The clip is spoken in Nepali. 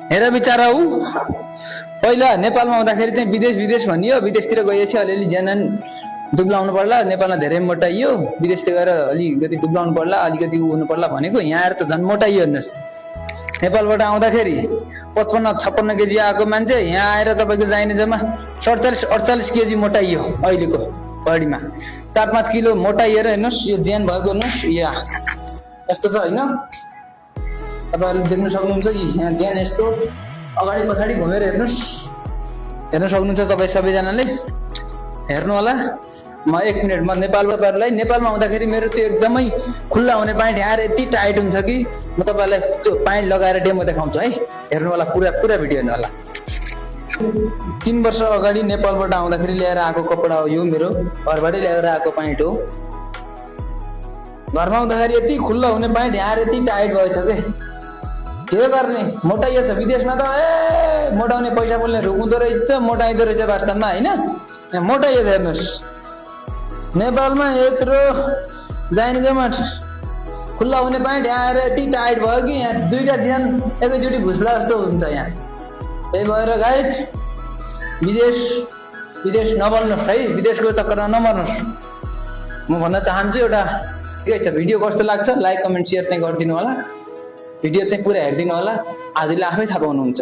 हेर बिचारा ऊ पहिला नेपालमा आउँदाखेरि चाहिँ विदेश विदेश भनियो, विदेशतिर गएपछि अलिअलि ज्यान दुब्लाउनु पर्ला, नेपालमा धेरै मोटाइयो, विदेशतिर गएर अलिकति दुब्लाउनु पर्ला, अलिकति ऊ हुनु पर्ला भनेको यहाँ आएर त झन् मोटाइयो। हेर्नुहोस् नेपालबाट आउँदाखेरि 55-56 केजी आएको मान्छे यहाँ आएर तपाईँको चाहिने जम्मा 47-48 केजी मोटाइयो। अहिलेको घडीमा 4-5 किलो मोटाइएर हेर्नुहोस् यो ज्यान भएको। हेर्नुहोस् यहाँ यस्तो छ होइन, तपाईँहरूले देख्न सक्नुहुन्छ कि यहाँ ज्यान यस्तो अगाडि पछाडि घुमेर हेर्नुहोस्, हेर्न सक्नुहुन्छ तपाईँ सबैजनाले हेर्नु होला। म 1 मिनट म नेपाललाई नेपालमा आउँदाखेरि मेरो त्यो एकदमै खुल्ला हुने प्यान्ट यहाँ यति टाइट हुन्छ कि म तपाईँलाई त्यो प्यान्ट लगाएर डेमो देखाउँछु है, हेर्नु होला पुरा पुरा भिडियो हेर्नु होला। 3 वर्ष अगाडि नेपालबाट आउँदाखेरि ल्याएर आएको कपडा हो यो, मेरो घरबाटै ल्याएर आएको प्यान्ट हो। घरमा आउँदाखेरि यति खुल्ला हुने प्यान्ट यहाँ यति टाइट भएछ के गर्ने, मोटाइयो छ। विदेशमा त मोटाउने पैसा बोल्ने रुख हुँदो रहेछ, मोटाइदो रहेछ वास्तवमा होइन, मोटाइयो छ। हेर्नुहोस् नेपालमा यत्रो जाने जम्मा खुल्ला हुने प्यान्ट यहाँ आएर यति टाइट भयो कि यहाँ 2टा ज्यान एकैचोटि घुस्ला जस्तो हुन्छ यहाँ। त्यही भएर गाइज विदेश नबन्नुहोस् है, विदेशको चक्करमा नमर्नुहोस्। म भन्न चाहन्छु एउटा के छ, भिडियो कस्तो लाग्छ लाइक कमेन्ट सेयर चाहिँ गरिदिनु होला, भिडियो चाहिँ पुरा हेरिदिनु होला, आजले आफै थाहा पाउनुहुन्छ।